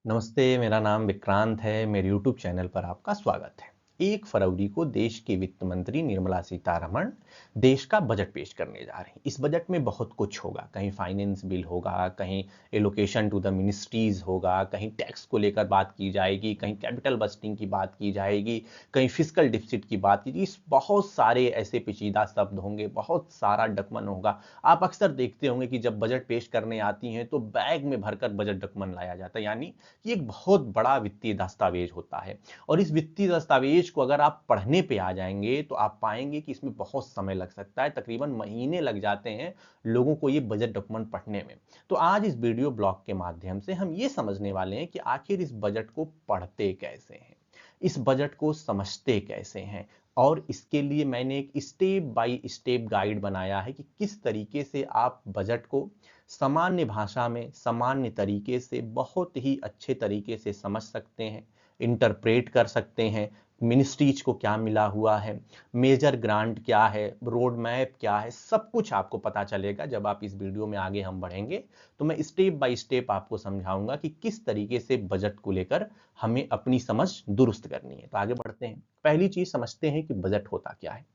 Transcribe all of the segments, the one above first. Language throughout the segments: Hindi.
नमस्ते, मेरा नाम विक्रांत है। मेरे यूट्यूब चैनल पर आपका स्वागत है। 1 फरवरी को देश की वित्त मंत्री निर्मला सीतारमण देश का बजट पेश करने जा रही हैं। इस बजट में बहुत कुछ होगा, कहीं फाइनेंस बिल होगा, कहीं एलोकेशन टू द मिनिस्ट्रीज होगा, कहीं टैक्स को लेकर बात की जाएगी, कहीं कैपिटल बस्टिंग की बात की जाएगी, कहीं फिस्कल डिफिसिट की बात की जाएगी। बहुत सारे ऐसे पेचीदा शब्द होंगे, बहुत सारा डकमन होगा। आप अक्सर देखते होंगे कि जब बजट पेश करने आती हैं तो बैग में भरकर बजट डकमन लाया जाता है, यानी कि एक बहुत बड़ा वित्तीय दस्तावेज होता है। और इस वित्तीय दस्तावेज को अगर आप पढ़ने पे आ जाएंगे तो आप पाएंगे कि इसमें बहुत समय लग सकता है, तकरीबन महीने लग जाते हैं लोगों को ये बजट डॉक्यूमेंट पढ़ने में। तो आज इस वीडियो ब्लॉग के माध्यम से हम ये समझने वाले हैं कि आखिर इस बजट को पढ़ते कैसे हैं, इस बजट को समझते कैसे हैं, और इसके लिए मैंने एक स्टेप बाय स्टेप गाइड बनाया है कि किस तरीके से आप बजट को सामान्य भाषा में सामान्य तरीके से बहुत ही अच्छे तरीके से समझ सकते हैं, इंटरप्रेट कर सकते हैं। मिनिस्ट्रीज को क्या मिला हुआ है, मेजर ग्रांट क्या है, रोड मैप क्या है, सब कुछ आपको पता चलेगा। जब आप इस वीडियो में आगे हम बढ़ेंगे तो मैं स्टेप बाय स्टेप आपको समझाऊंगा कि किस तरीके से बजट को लेकर हमें अपनी समझ दुरुस्त करनी है। तो आगे बढ़ते हैं। पहली चीज समझते हैं कि बजट होता क्या है।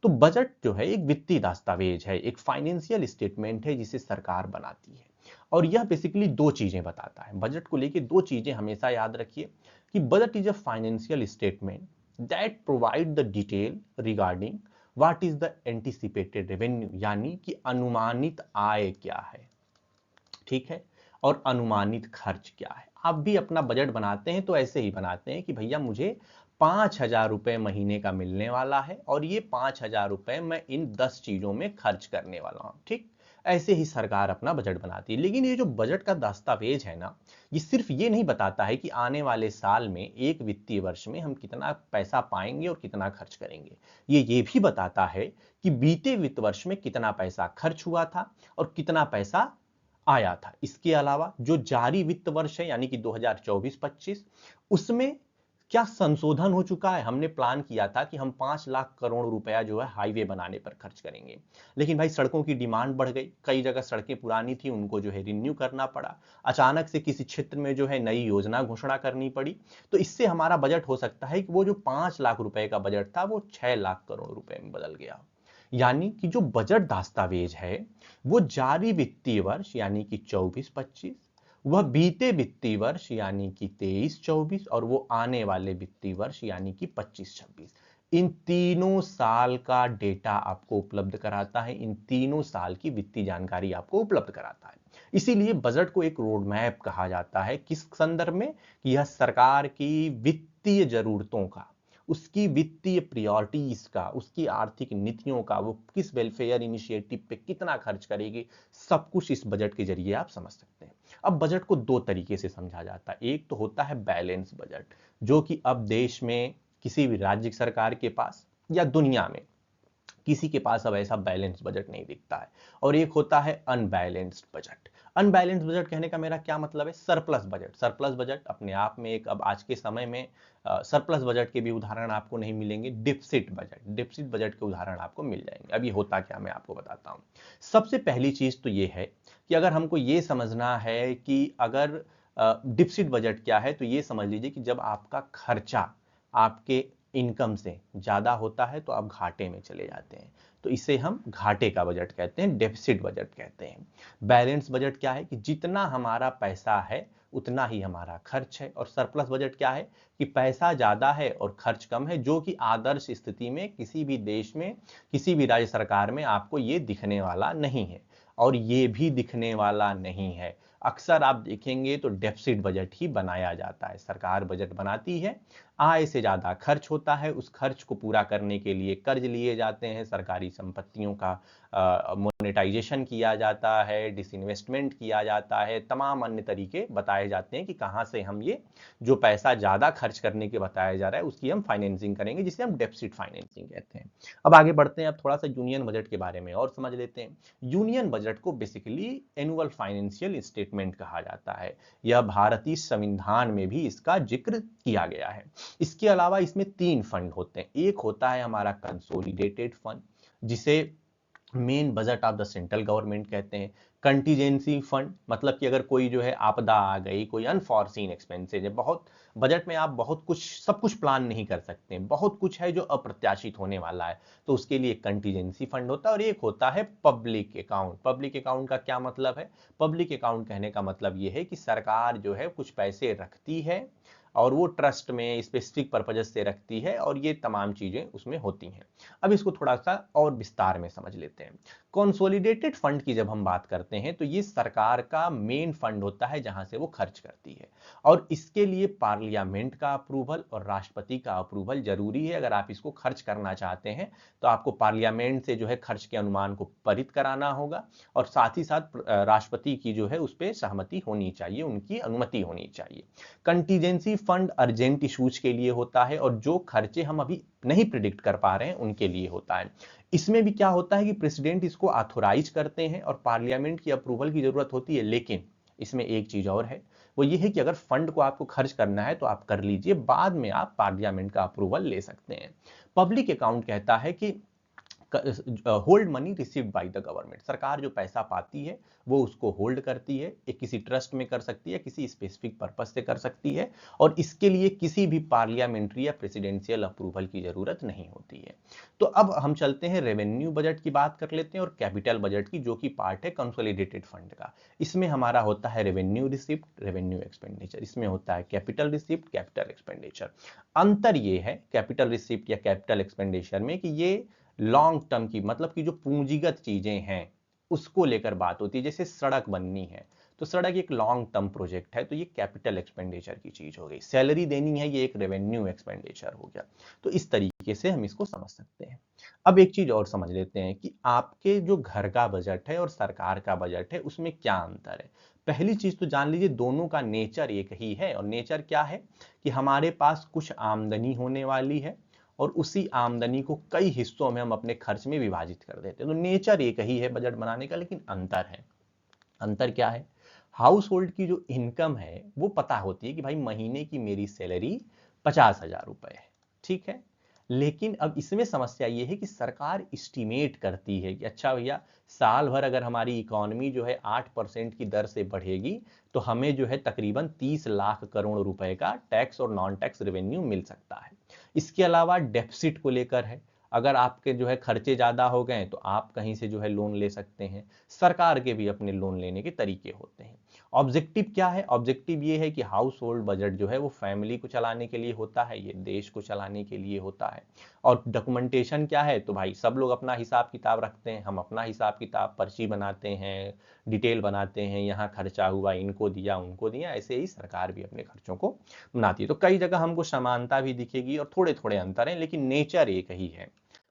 तो बजट जो है एक वित्तीय दस्तावेज है, एक फाइनेंशियल स्टेटमेंट है जिसे सरकार बनाती है। और यह बेसिकली दो चीजें बताता है। बजट को लेके दो चीजें हमेशा याद रखिए कि budget is a financial statement that provide the detail regarding what is the anticipated revenue, यानी कि अनुमानित आय क्या है, ठीक है, और अनुमानित खर्च क्या है। आप भी अपना बजट बनाते हैं तो ऐसे ही बनाते हैं कि भैया मुझे 5,000 रुपए महीने का मिलने वाला है और ये 5,000 रुपए मैं इन 10 चीजों में खर्च करने वाला हूं, ठीक। ऐसे ही सरकार अपना बजट बनाती है। लेकिन ये जो बजट का दस्तावेज है ना, ये सिर्फ ये नहीं बताता है कि आने वाले साल में एक वित्तीय वर्ष में हम कितना पैसा पाएंगे और कितना खर्च करेंगे। ये भी बताता है कि बीते वित्त वर्ष में कितना पैसा खर्च हुआ था और कितना पैसा आया था। इसके अलावा जो जारी वित्त वर्ष है यानी कि 2024-25, उसमें क्या संशोधन हो चुका है। हमने प्लान किया था कि हम 5 लाख करोड़ रुपया जो है हाईवे बनाने पर खर्च करेंगे, लेकिन भाई सड़कों की डिमांड बढ़ गई, कई जगह सड़कें पुरानी थी, उनको जो है रिन्यू करना पड़ा। अचानक से किसी क्षेत्र में जो है नई योजना घोषणा करनी पड़ी। तो इससे हमारा बजट हो सकता है कि वो जो 5 लाख रुपए का बजट था वो 6 लाख करोड़ रुपए में बदल गया। यानी कि जो बजट दस्तावेज है वो जारी वित्तीय वर्ष यानी कि 24-25, वह बीते वित्तीय वर्ष यानी कि 23-24, और वो आने वाले वित्तीय वर्ष यानी कि 25-26, इन तीनों साल का डेटा आपको उपलब्ध कराता है, इन तीनों साल की वित्तीय जानकारी आपको उपलब्ध कराता है। इसीलिए बजट को एक रोड मैप कहा जाता है। किस संदर्भ में? कि यह सरकार की वित्तीय जरूरतों का, उसकी वित्तीय प्रायोरिटीज का, उसकी आर्थिक नीतियों का, वो किस वेलफेयर इनिशिएटिव पे कितना खर्च करेगी, सब कुछ इस बजट के जरिए आप समझ सकते हैं। अब बजट को दो तरीके से समझा जाता है। एक तो होता है बैलेंस बजट, जो कि अब देश में किसी भी राज्य सरकार के पास या दुनिया में किसी के पास अब ऐसा बैलेंस बजट नहीं दिखता है। और एक होता है अनबैलेंस्ड बजट। अनबैलेंस्ड बजट कहने का मेरा क्या मतलब है? Surplus budget. सरप्लस बजट अपने आप में एक, अब आज के समय में सरप्लस बजट के भी उदाहरण आपको नहीं मिलेंगे। डिफिसिट बजट, डिफिसिट बजट के उदाहरण आपको मिल जाएंगे। अब ये होता क्या, मैं आपको बताता हूं। सबसे पहली चीज तो ये है कि अगर हमको ये समझना है कि अगर डिफिसिट बजट क्या है, तो ये समझ लीजिए कि जब आपका खर्चा आपके इनकम से ज्यादा होता है तो आप घाटे में चले जाते हैं, तो इसे हम घाटे का बजट कहते हैं, डेफिसिट बजट कहते हैं। बैलेंस बजट क्या है? कि जितना हमारा पैसा है उतना ही हमारा खर्च है। और सरप्लस बजट क्या है? कि पैसा ज्यादा है और खर्च कम है, जो कि आदर्श स्थिति में किसी भी देश में किसी भी राज्य सरकार में आपको ये दिखने वाला नहीं है, और ये भी दिखने वाला नहीं है। अक्सर आप देखेंगे तो डेफिसिट बजट ही बनाया जाता है। सरकार बजट बनाती है, आय से ज्यादा खर्च होता है, उस खर्च को पूरा करने के लिए कर्ज लिए जाते हैं, सरकारी संपत्तियों का मोनेटाइजेशन किया जाता है, डिसइन्वेस्टमेंट किया जाता है, तमाम अन्य तरीके बताए जाते हैं कि कहां से हम ये जो पैसा ज्यादा खर्च करने के बताया जा रहा है उसकी हम फाइनेंसिंग करेंगे, जिसे हम डेफिसिट फाइनेंसिंग कहते हैं। अब आगे बढ़ते हैं। अब थोड़ा सा यूनियन बजट के बारे में और समझ लेते हैं। यूनियन बजट को बेसिकली एनुअल फाइनेंशियल स्टेटमेंट कहा जाता है। यह भारतीय संविधान में भी इसका जिक्र किया गया है। इसके अलावा इसमें तीन फंड होते हैं। एक होता है हमारा कंसोलिडेटेड फंड, जिसे main budget of the central government कहते हैं। कंटीजेंसी फंड मतलब कि अगर कोई जो है आपदा आ गई, कोई अनफॉर्सीन एक्सपेंसेज है, बहुत बजट में आप बहुत कुछ सब कुछ प्लान नहीं कर सकते, बहुत कुछ है जो अप्रत्याशित होने वाला है, तो उसके लिए कंटीजेंसी फंड होता है। और एक होता है पब्लिक अकाउंट। पब्लिक अकाउंट का क्या मतलब है? पब्लिक अकाउंट कहने का मतलब ये है कि सरकार जो है कुछ पैसे रखती है और वो ट्रस्ट में स्पेसिफिक पर्पज से रखती है और ये तमाम चीजें उसमें होती हैं। अब इसको थोड़ा सा और विस्तार में समझ लेते हैं। कंसोलिडेटेड फंड की जब हम बात करते हैं तो ये सरकार का मेन फंड होता है जहां से वो खर्च करती है, और इसके लिए पार्लियामेंट का अप्रूवल और राष्ट्रपति का अप्रूवल जरूरी है। अगर आप इसको खर्च करना चाहते हैं तो आपको पार्लियामेंट से जो है खर्च के अनुमान को पारित कराना होगा, और साथ ही साथ राष्ट्रपति की जो है उस पर सहमति होनी चाहिए, उनकी अनुमति होनी चाहिए। कंटीजेंसी फंड अर्जेंट इश्यूज के लिए होता है, और जो खर्चे हम अभी नहीं प्रिडिक्ट कर पा रहे हैं उनके लिए होता है। इसमें भी क्या होता है कि प्रेसिडेंट इसको ऑथोराइज करते हैं और पार्लियामेंट की अप्रूवल की जरूरत होती है, लेकिन इसमें एक चीज और है, वो ये है कि अगर फंड को आपको खर्च करना है तो आप कर लीजिए, बाद में आप पार्लियामेंट का अप्रूवल ले सकते हैं। पब्लिक अकाउंट कहता है कि hold money received by the government. सरकार जो पैसा पाती है वो उसको होल्ड करती है, एक किसी ट्रस्ट में कर सकती है, किसी स्पेसिफिक पर्पस से कर सकती है, और इसके लिए किसी भी पार्लियामेंट्री या प्रेसिडेंशियल अप्रूवल की जरूरत नहीं होती है। तो अब हम चलते हैं रेवेन्यू बजट की बात कर लेते हैं और कैपिटल बजट की, जो कि पार्ट है कंसोलिडेटेड फंड का। इसमें हमारा होता है रेवेन्यू रिसिप्ट, रेवेन्यू एक्सपेंडिचर, इसमें होता है कैपिटल रिसिप्ट, कैपिटल एक्सपेंडिचर। अंतर ये है कैपिटल रिसिप्ट या कैपिटल एक्सपेंडिचर में कि ये लॉन्ग टर्म की, मतलब कि जो पूंजीगत चीजें हैं उसको लेकर बात होती है। जैसे सड़क बननी है तो सड़क एक लॉन्ग टर्म प्रोजेक्ट है, तो ये कैपिटल एक्सपेंडिचर की चीज हो गई। सैलरी देनी है, ये एक रेवेन्यू एक्सपेंडिचर हो गया। तो इस तरीके से हम इसको समझ सकते हैं। अब एक चीज और समझ लेते हैं कि आपके जो घर का बजट है और सरकार का बजट है उसमें क्या अंतर है। पहली चीज तो जान लीजिए, दोनों का नेचर एक ही है। और नेचर क्या है कि हमारे पास कुछ आमदनी होने वाली है और उसी आमदनी को कई हिस्सों में हम अपने खर्च में विभाजित कर देते हैं। तो नेचर एक ही है बजट बनाने का, लेकिन अंतर है। अंतर क्या है? हाउस होल्ड की जो इनकम है वो पता होती है कि भाई महीने की मेरी सैलरी 50,000 रुपए है, ठीक है। लेकिन अब इसमें समस्या ये है कि सरकार इस्टीमेट करती है कि अच्छा भैया, साल भर अगर हमारी इकोनॉमी जो है 8% की दर से बढ़ेगी तो हमें जो है तकरीबन 30 लाख करोड़ रुपए का टैक्स और नॉन टैक्स रेवेन्यू मिल सकता है। इसके अलावा डेफिसिट को लेकर है, अगर आपके जो है खर्चे ज्यादा हो गए तो आप कहीं से जो है लोन ले सकते हैं। सरकार के भी अपने लोन लेने के तरीके होते हैं। ऑब्जेक्टिव क्या है? ऑब्जेक्टिव ये है कि हाउस होल्ड बजट जो है वो फैमिली को चलाने के लिए होता है, ये देश को चलाने के लिए होता है। और डॉक्यूमेंटेशन क्या है? तो भाई सब लोग अपना हिसाब किताब रखते हैं, हम अपना हिसाब किताब पर्ची बनाते हैं, डिटेल बनाते हैं, यहाँ खर्चा हुआ, इनको दिया उनको दिया, ऐसे ही सरकार भी अपने खर्चों को बनाती है। तो कई जगह हमको समानता भी दिखेगी और थोड़े थोड़े अंतर हैं, लेकिन नेचर एक ही है।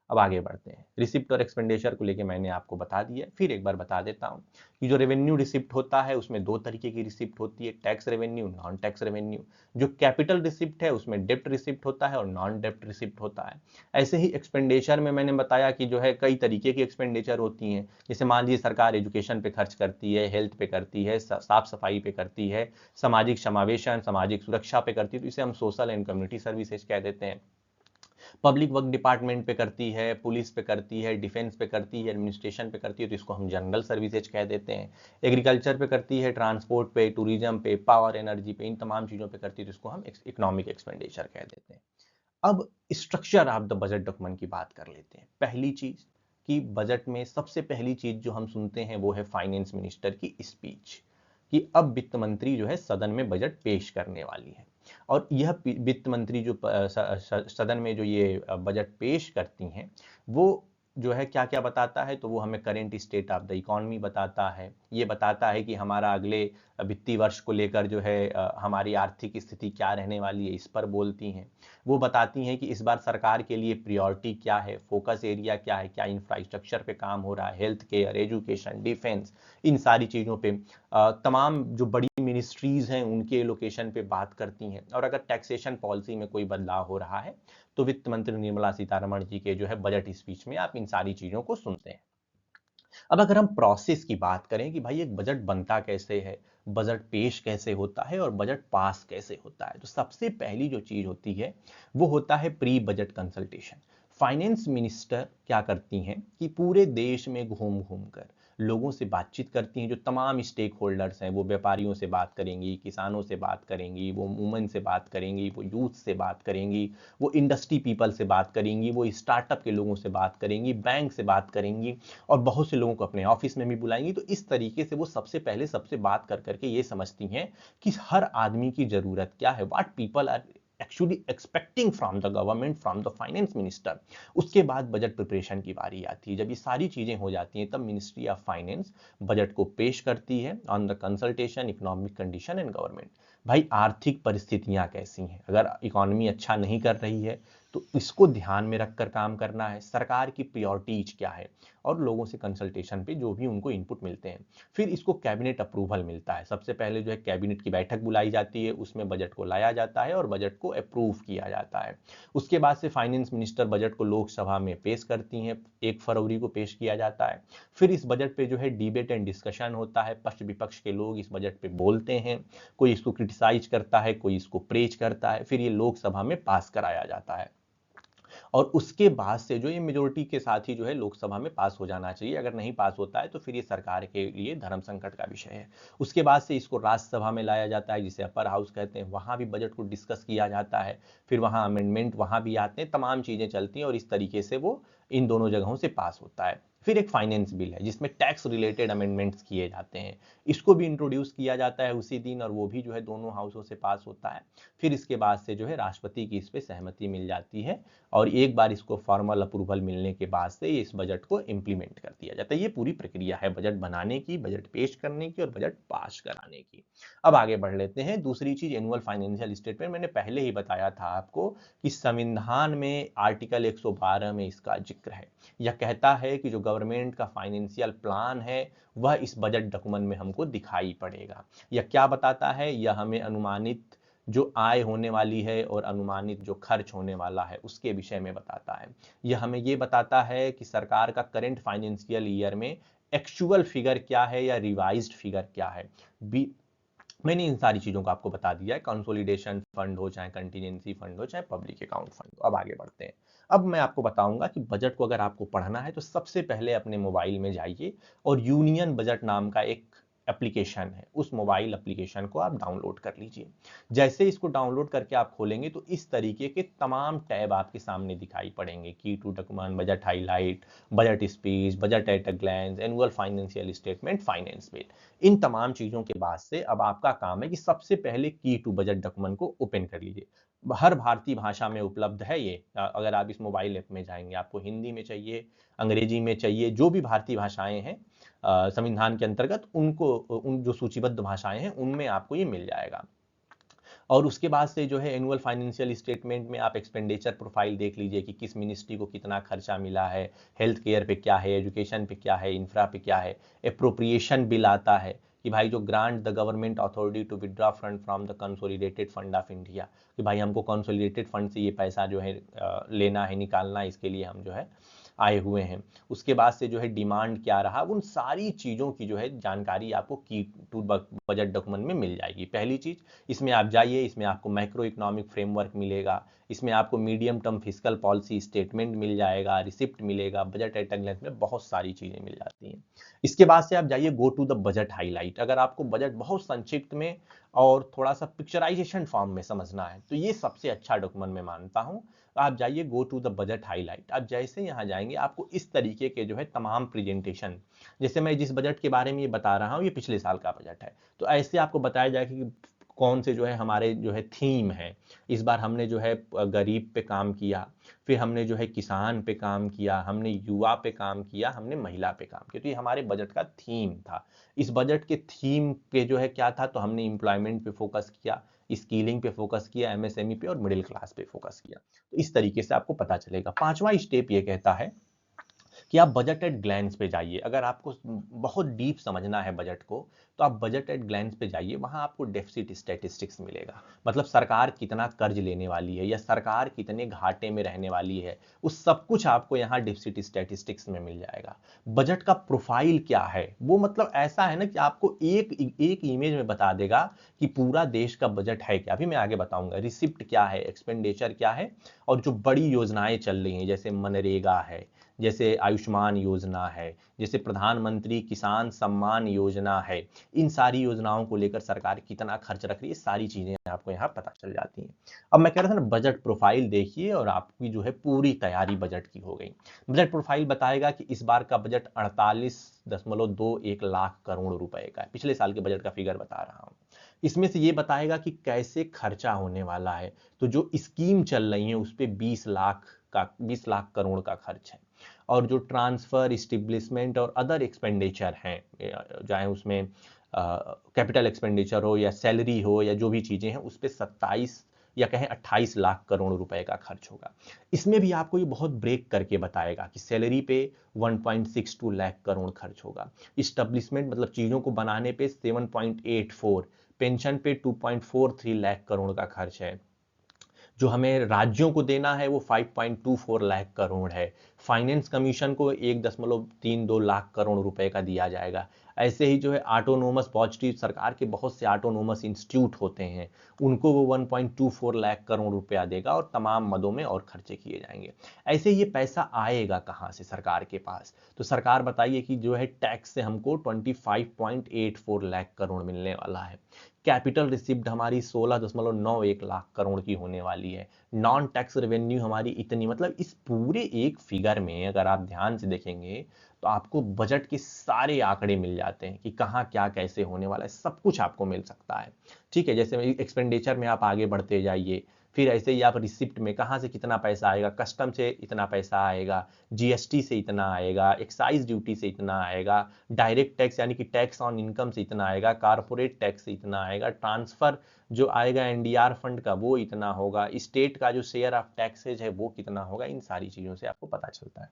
अब आगे बढ़ते हैं। रिसिप्ट और एक्सपेंडिचर को लेके मैंने आपको बता दिया, फिर एक बार बता देता हूं कि जो रेवेन्यू रिसिप्ट होता है उसमें दो तरीके की रिसिप्ट होती है, tax revenue, non tax revenue. जो कैपिटल रिसिप्ट है उसमें डेप्ट रिसिप्ट होता है और नॉन डेप्ट रिसिप्ट होता है। ऐसे ही एक्सपेंडिचर में मैंने बताया कि जो है कई तरीके की एक्सपेंडिचर होती हैं। जैसे मान लीजिए सरकार एजुकेशन पे खर्च करती है, हेल्थ पे करती है, साफ सफाई पे करती है, सामाजिक समावेशन, सामाजिक सुरक्षा पे करती है, तो इसे हम सोशल एंड कम्युनिटी सर्विसेज कह देते हैं। पब्लिक वर्क डिपार्टमेंट पे करती है, पुलिस पे करती है, डिफेंस पे करती है, एडमिनिस्ट्रेशन पे करती है, तो इसको हम जनरल सर्विसेज कह देते हैं। एग्रीकल्चर पे करती है, ट्रांसपोर्ट पे, टूरिज्म पे, पावर एनर्जी पे, इन तमाम चीजों पे करती है, तो इसको हम इकोनॉमिक एक्सपेंडिचर कह देते हैं। अब structure of the budget document की बात कर लेते हैं। पहली चीज कि बजट में सबसे पहली चीज जो हम सुनते हैं वो है फाइनेंस मिनिस्टर की स्पीच, कि अब वित्त मंत्री जो है सदन में बजट पेश करने वाली है। और यह वित्त मंत्री जो सदन में जो ये बजट पेश करती हैं वो जो है क्या क्या बताता है, तो वो हमें current state of the economy बताता है। ये बताता है कि हमारा अगले वित्तीय वर्ष को लेकर जो है हमारी आर्थिक स्थिति क्या रहने वाली है, इस पर बोलती हैं। वो बताती हैं कि इस बार सरकार के लिए प्रायोरिटी क्या है, फोकस एरिया क्या है, क्या इंफ्रास्ट्रक्चर पे काम हो रहा है, हेल्थ केयर, एजुकेशन, डिफेंस, इन सारी चीज़ों पे तमाम जो बड़ी मिनिस्ट्रीज हैं उनके लोकेशन पे बात करती हैं। और अगर टैक्सेशन पॉलिसी में कोई बदलाव हो रहा है तो वित्त मंत्री निर्मला सीतारमण जी के जो है बजट स्पीच में आप इन सारी चीज़ों को सुनते हैं। अब अगर हम प्रोसेस की बात करें कि भाई एक बजट बनता कैसे है, बजट पेश कैसे होता है और बजट पास कैसे होता है, तो सबसे पहली जो चीज होती है वो होता है pre budget consultation. Finance minister क्या करती हैं कि पूरे देश में घूम घूम कर लोगों से बातचीत करती हैं, जो तमाम स्टेक होल्डर्स हैं, वो व्यापारियों से बात करेंगी, किसानों से बात करेंगी, वो वुमेन से बात करेंगी, वो यूथ से बात करेंगी, वो इंडस्ट्री पीपल से बात करेंगी, वो स्टार्टअप के लोगों से बात करेंगी, बैंक से बात करेंगी और बहुत से लोगों को अपने ऑफिस में भी बुलाएंगी। तो इस तरीके से वो सबसे पहले सबसे बात कर करके ये समझती हैं कि हर आदमी की जरूरत क्या है, what people are actually expecting from the government, from the finance minister. उसके बाद बजट प्रिपरेशन की बारी आती है। जब ये सारी चीजें हो जाती हैं तब मिनिस्ट्री ऑफ फाइनेंस बजट को पेश करती है on the consultation economic condition and government. भाई आर्थिक परिस्थितियां कैसी हैं, अगर इकोनॉमी अच्छा नहीं कर रही है तो इसको ध्यान में रखकर काम करना है, सरकार की प्रायोरिटीज क्या है, और लोगों से कंसल्टेशन पे जो भी उनको इनपुट मिलते हैं फिर इसको कैबिनेट अप्रूवल मिलता है। सबसे पहले जो है कैबिनेट की बैठक बुलाई जाती है, उसमें बजट को लाया जाता है और बजट को अप्रूव किया जाता है। उसके बाद से फाइनेंस मिनिस्टर बजट को लोकसभा में पेश करती हैं, 1 फरवरी को पेश किया जाता है। फिर इस बजट पे जो है डिबेट एंड डिस्कशन होता है, पक्ष विपक्ष के लोग इस बजट पे बोलते हैं, कोई इसको क्रिटिसाइज करता है, कोई इसको प्रेज करता है, फिर ये लोकसभा में पास कराया जाता है। और उसके बाद से जो ये मेजोरिटी के साथ ही जो है लोकसभा में पास हो जाना चाहिए, अगर नहीं पास होता है तो फिर ये सरकार के लिए धर्म संकट का विषय है। उसके बाद से इसको राज्यसभा में लाया जाता है, जिसे अपर हाउस कहते हैं, वहां भी बजट को डिस्कस किया जाता है, फिर वहां अमेंडमेंट वहां भी आते हैं, तमाम चीजें चलती हैं और इस तरीके से वो इन दोनों जगहों से पास होता है। फिर एक फाइनेंस बिल है जिसमें टैक्स रिलेटेड अमेंडमेंट्स किए जाते हैं, इसको भी इंट्रोड्यूस किया जाता है उसी दिन और वो भी जो है दोनों हाउसों से पास होता है। फिर इसके बाद से जो है राष्ट्रपति की इस पे सहमति मिल जाती है और एक बार इसको फॉर्मल अप्रूवल मिलने के बाद से इस बजट को इंप्लीमेंट कर दिया जाता है। ये पूरी प्रक्रिया है बजट बनाने की, बजट पेश करने की और बजट पास कराने की। अब आगे बढ़ लेते हैं। दूसरी चीज एनुअल फाइनेंशियल स्टेटमेंट, मैंने पहले ही बताया था आपको कि संविधान में आर्टिकल 112 में इसका जिक्र है। यह कहता है कि जो गवर्नमेंट का फाइनेंशियल प्लान है वह इस बजट डॉक्यूमेंट में हमको दिखाई पड़ेगा। यह क्या बताता है, यह हमें अनुमानित जो आय होने वाली है और अनुमानित जो खर्च होने वाला है उसके विषय में बताता है। यह हमें ये बताता है कि सरकार का करंट फाइनेंशियल ईयर में एक्चुअल फिगर क्या है या रिवाइज्ड फिगर क्या है। मैंने इन सारी चीजों को आपको बता दिया है, कंसोलिडेशन फंड हो, चाहे कंटीजेंसी फंड हो, चाहे पब्लिक अकाउंट फंड हो। अब आगे बढ़ते हैं। अब मैं आपको बताऊंगा कि बजट को अगर आपको पढ़ना है तो सबसे पहले अपने मोबाइल में जाइए और यूनियन बजट नाम का एक एप्लीकेशन है, उस मोबाइल एप्लीकेशन को आप डाउनलोड कर लीजिए। जैसे इसको डाउनलोड करके आप खोलेंगे तो इस तरीके के तमाम टैब आपके सामने दिखाई पड़ेंगे, की two document, budget highlight, budget speech, budget at a glance, annual financial statement, finance bill. इन तमाम चीजों के बाद से अब आपका काम है कि सबसे पहले की टू बजट डॉक्यूमेंट को ओपन कर लीजिए। हर भारतीय भाषा में उपलब्ध है ये। अगर आप इस मोबाइल ऐप में जाएंगे, आपको हिंदी में चाहिए, अंग्रेजी में चाहिए, जो भी भारतीय भाषाएं हैं संविधान के अंतर्गत, उनको उन जो सूचीबद्ध भाषाएं हैं उनमें आपको ये मिल जाएगा। और उसके बाद से जो है एनुअल फाइनेंशियल स्टेटमेंट में आप एक्सपेंडिचर प्रोफाइल देख लीजिए कि किस मिनिस्ट्री को कितना खर्चा मिला है, हेल्थ केयर पे क्या है, एजुकेशन पे क्या है, इंफ्रा पे क्या है। एप्रोप्रिएशन बिल आता है कि भाई जो grant the government authority to withdraw fund from the consolidated fund of India, कि भाई हमको कंसोलिडेटेड फंड से ये पैसा जो है लेना है, निकालना है, इसके लिए हम जो है आए हुए हैं। उसके बाद से जो है डिमांड क्या रहा, उन सारी चीज़ों की जो है जानकारी आपको की टू बजट डॉक्यूमेंट में मिल जाएगी। पहली चीज़, इसमें आप जाइए, इसमें आपको मैक्रो इकोनॉमिक फ्रेमवर्क मिलेगा, इसमें आपको medium term fiscal policy statement मिल जाएगा, रिसिप्ट मिलेगा, बजट एट अ ग्लैंस में बहुत सारी चीज़ें मिल जाती हैं। इसके बाद से आप जाइए go to the budget highlight. अगर आपको बजट बहुत संक्षिप्त में और थोड़ा सा पिक्चराइजेशन फॉर्म में समझना है तो ये सबसे अच्छा डॉक्यूमेंट मैं मानता हूँ। आप जाइए go to the budget highlight. आप जैसे यहाँ जाएंगे आपको इस तरीके के जो है तमाम प्रेजेंटेशन, जैसे मैं जिस बजट के बारे में ये बता रहा हूँ ये पिछले साल का बजट है, तो ऐसे आपको बताया जाएगा कि कौन से जो है हमारे जो है थीम है। इस बार हमने जो है गरीब पे काम किया, फिर हमने जो है किसान पे काम किया, हमने युवा पे काम किया, हमने महिला पे काम किया। तो ये हमारे बजट का थीम था। इस बजट के थीम पे जो है क्या था, तो हमने एम्प्लॉयमेंट पे फोकस किया, स्किलिंग पे फोकस किया, एमएसएमई पे और मिडिल क्लास पे फोकस किया। तो इस तरीके से आपको पता चलेगा। पांचवा स्टेप ये कहता है कि आप बजट एट ग्लैंस पे जाइए। अगर आपको बहुत डीप समझना है बजट को तो आप बजट एट ग्लैंस पे जाइए, वहां आपको डेफिसिट स्टैटिस्टिक्स मिलेगा, मतलब सरकार कितना कर्ज लेने वाली है या सरकार कितने घाटे में रहने वाली है, उस सब कुछ आपको यहाँ डेफिसिट स्टैटिस्टिक्स में मिल जाएगा। बजट का प्रोफाइल क्या है, वो मतलब ऐसा है ना कि आपको एक एक इमेज में बता देगा कि पूरा देश का बजट है क्या। अभी मैं आगे बताऊंगा रिसिप्ट क्या है, एक्सपेंडिचर क्या है, और जो बड़ी योजनाएं चल रही हैं जैसे मनरेगा है, जैसे आयुष्मान योजना है, जैसे प्रधानमंत्री किसान सम्मान योजना है, इन सारी योजनाओं को लेकर सरकार कितना खर्च रख रही है, सारी चीजें आपको यहाँ पता चल जाती हैं। अब मैं कह रहा था ना, बजट प्रोफाइल देखिए और आपकी जो है पूरी तैयारी बजट की हो गई। बजट प्रोफाइल बताएगा कि इस बार का बजट 48.21 लाख करोड़ रुपए का है। पिछले साल के बजट का फिगर बता रहा हूँ। इसमें से ये बताएगा कि कैसे खर्चा होने वाला है। तो जो स्कीम चल रही है उस पे 20 लाख करोड़ का खर्च है। और जो ट्रांसफर, इस्टेब्लिशमेंट और अदर एक्सपेंडिचर हैं, चाहे उसमें कैपिटल एक्सपेंडिचर हो या सैलरी हो या जो भी चीजें हैं, उस पे 27 या कहें 28 लाख करोड़ रुपए का खर्च होगा। इसमें भी आपको ये बहुत ब्रेक करके बताएगा कि सैलरी पे 1.62 लाख करोड़ खर्च होगा, इस्टेब्लिशमेंट मतलब चीजों को बनाने पे 7.84, पेंशन पे 2.43 लाख करोड़ का खर्च है, जो हमें राज्यों को देना है वो 5.24 लाख करोड़ है, फाइनेंस कमीशन को 1.32 लाख करोड़ रुपए का दिया जाएगा। ऐसे ही जो है ऑटोनोमस पॉजिटिव, सरकार के बहुत से ऑटोनोमस इंस्टीट्यूट होते हैं, उनको वो 1.24 लाख करोड़ रुपया देगा और तमाम मदों में और खर्चे किए जाएंगे। ऐसे ये पैसा आएगा कहाँ से सरकार के पास? तो सरकार बताइए कि जो है टैक्स से हमको 25.84 लाख करोड़ मिलने वाला है। कैपिटल रिसिप्ट हमारी 16.91 लाख करोड़ की होने वाली है। नॉन टैक्स रेवेन्यू हमारी इतनी, मतलब इस पूरे एक फिगर में अगर आप ध्यान से देखेंगे तो आपको बजट के सारे आंकड़े मिल जाते हैं कि कहाँ क्या कैसे होने वाला है, सब कुछ आपको मिल सकता है। ठीक है, जैसे एक्सपेंडिचर में आप आगे बढ़ते जाइए, फिर ऐसे ही आप रिसिप्ट में कहाँ से कितना पैसा आएगा, कस्टम से इतना पैसा आएगा, जीएसटी से इतना आएगा, एक्साइज ड्यूटी से इतना आएगा, डायरेक्ट टैक्स यानी कि टैक्स ऑन इनकम से इतना आएगा, कारपोरेट टैक्स से इतना आएगा, ट्रांसफर जो आएगा एनडीआर फंड का वो इतना होगा, स्टेट का जो शेयर ऑफ टैक्सेज है वो कितना होगा, इन सारी चीजों से आपको पता चलता है।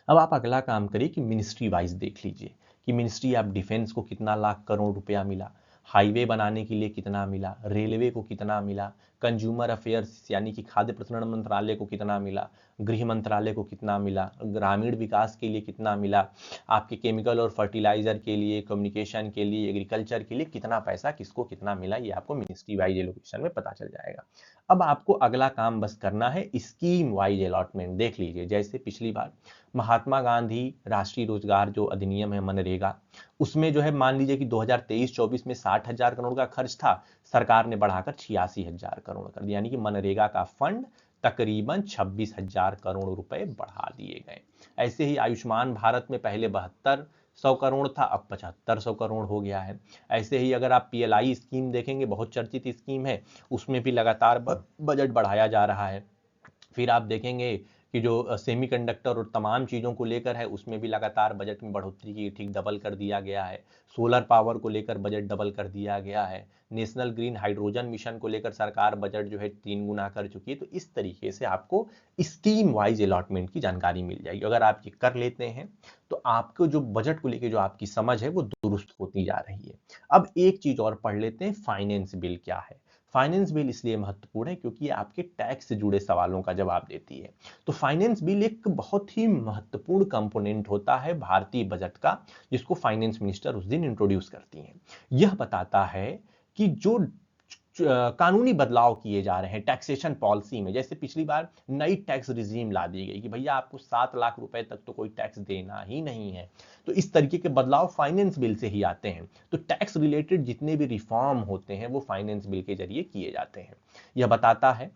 अब आप अगला काम करिए कि मिनिस्ट्री वाइज देख लीजिए कि मिनिस्ट्री ऑफ डिफेंस को कितना लाख करोड़ रुपया मिला, हाईवे बनाने के लिए कितना मिला, रेलवे को कितना मिला, कंज्यूमर अफेयर्स यानी कि खाद्य प्रसंस्करण मंत्रालय को कितना मिला, गृह मंत्रालय को कितना मिला, ग्रामीण विकास के लिए कितना मिला, आपके केमिकल और फर्टिलाइजर के लिए, कम्युनिकेशन के लिए, एग्रीकल्चर के लिए कितना पैसा किसको कितना मिला, ये आपको मिनिस्ट्री वाइज एलोकेशन में पता चल जाएगा। अब आपको अगला काम बस करना है, स्कीम वाइज अलॉटमेंट देख लीजिए। जैसे पिछली बार महात्मा गांधी राष्ट्रीय रोजगार जो अधिनियम है मनरेगा, उसमें जो है मान लीजिए कि 2023-24 में 60,000 करोड़ का खर्च था, सरकार ने बढ़ाकर 86,000 करोड़ कर दिया, यानी कि मनरेगा का फंड तकरीबन 26,000 करोड़ रुपए बढ़ा दिए गए। ऐसे ही आयुष्मान भारत में पहले 7200 करोड़ था, अब 7500 करोड़ हो गया है। ऐसे ही अगर आप पीएलआई स्कीम देखेंगे, बहुत चर्चित स्कीम है, उसमें भी लगातार बजट बढ़ाया जा रहा है। फिर आप देखेंगे कि जो सेमीकंडक्टर और तमाम चीज़ों को लेकर है, उसमें भी लगातार बजट में बढ़ोतरी की, ठीक डबल कर दिया गया है। सोलर पावर को लेकर बजट डबल कर दिया गया है। नेशनल ग्रीन हाइड्रोजन मिशन को लेकर सरकार बजट जो है 3 गुना कर चुकी है। तो इस तरीके से आपको स्कीम वाइज अलॉटमेंट की जानकारी मिल जाएगी। अगर आप ये कर लेते हैं तो आपको जो बजट को लेकर जो आपकी समझ है वो दुरुस्त होती जा रही है। अब एक चीज और पढ़ लेते हैं, फाइनेंस बिल क्या है। फाइनेंस बिल इसलिए महत्वपूर्ण है क्योंकि ये आपके टैक्स से जुड़े सवालों का जवाब देती है। तो फाइनेंस बिल एक बहुत ही महत्वपूर्ण कंपोनेंट होता है भारतीय बजट का, जिसको फाइनेंस मिनिस्टर उस दिन इंट्रोड्यूस करती हैं। यह बताता है कि जो कानूनी बदलाव किए जा रहे हैं टैक्सेशन पॉलिसी में, जैसे पिछली बार नई टैक्स रिजीम ला दी गई कि भैया आपको 7 लाख रुपए तक तो कोई टैक्स देना ही नहीं है। तो इस तरीके के बदलाव फाइनेंस बिल से ही आते हैं। तो टैक्स रिलेटेड जितने भी रिफॉर्म होते हैं वो फाइनेंस बिल के जरिए किए जाते हैं। यह बताता है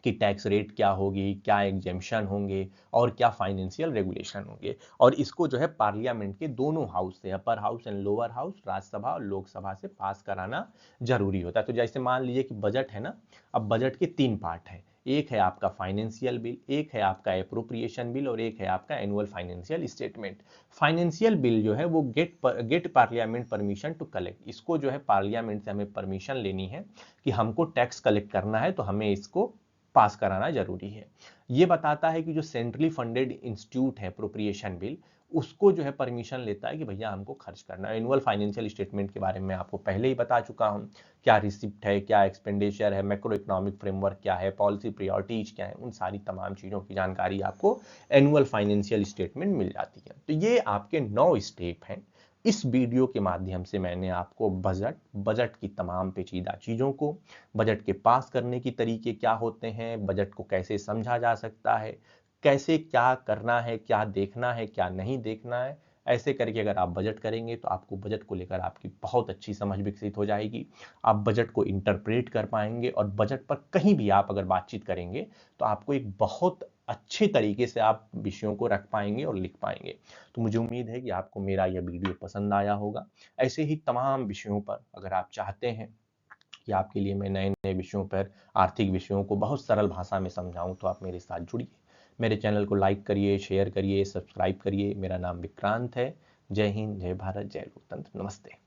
कि टैक्स रेट क्या होगी, क्या एग्जेम्पशन होंगे और क्या फाइनेंशियल रेगुलेशन होंगे। और इसको जो है पार्लियामेंट के दोनों हाउस से, upper house and lower house, Rajya Sabha और लोकसभा से पास कराना जरूरी होता है। तो जैसे मान लीजिए कि बजट है ना, अब बजट के 3 पार्ट हैं। एक है आपका फाइनेंशियल बिल, एक है आपका एप्रोप्रिएशन बिल और एक है आपका annual financial statement. Financial bill जो है वो get parliament permission to collect, इसको जो है पार्लियामेंट से हमें परमिशन लेनी है कि हमको टैक्स कलेक्ट करना है, तो हमें इसको पास कराना जरूरी है। ये बताता है कि जो सेंट्रली फंडेड इंस्टीट्यूट है अप्रोप्रिएशन बिल, उसको जो है परमिशन लेता है कि भैया हमको खर्च करना है। एनुअल फाइनेंशियल स्टेटमेंट के बारे में आपको पहले ही बता चुका हूं, क्या रिसिप्ट है, क्या एक्सपेंडिचर है, मैक्रो इकोनॉमिक फ्रेमवर्क क्या है, पॉलिसी प्रायोरिटीज क्या है, उन सारी तमाम चीजों की जानकारी आपको एनुअल फाइनेंशियल स्टेटमेंट मिल जाती है। तो ये आपके 9 स्टेप हैं। इस वीडियो के माध्यम से मैंने आपको बजट की तमाम पेचीदा चीजों को, बजट के पास करने की तरीके क्या होते हैं, बजट को कैसे समझा जा सकता है, कैसे क्या करना है, क्या देखना है, क्या नहीं देखना है। ऐसे करके अगर आप बजट करेंगे तो आपको बजट को लेकर आपकी बहुत अच्छी समझ विकसित हो जाएगी। आप बजट को इंटरप्रेट कर पाएंगे और बजट पर कहीं भी आप अगर बातचीत करेंगे तो आपको एक बहुत अच्छे तरीके से आप विषयों को रख पाएंगे और लिख पाएंगे। तो मुझे उम्मीद है कि आपको मेरा यह वीडियो पसंद आया होगा। ऐसे ही तमाम विषयों पर अगर आप चाहते हैं कि आपके लिए मैं नए नए विषयों पर, आर्थिक विषयों को बहुत सरल भाषा में समझाऊं, तो आप मेरे साथ जुड़िए। मेरे चैनल को लाइक करिए, शेयर करिए, सब्सक्राइब करिए। मेरा नाम विक्रांत है। जय हिंद, जय भारत, जय लोकतंत्र। नमस्ते।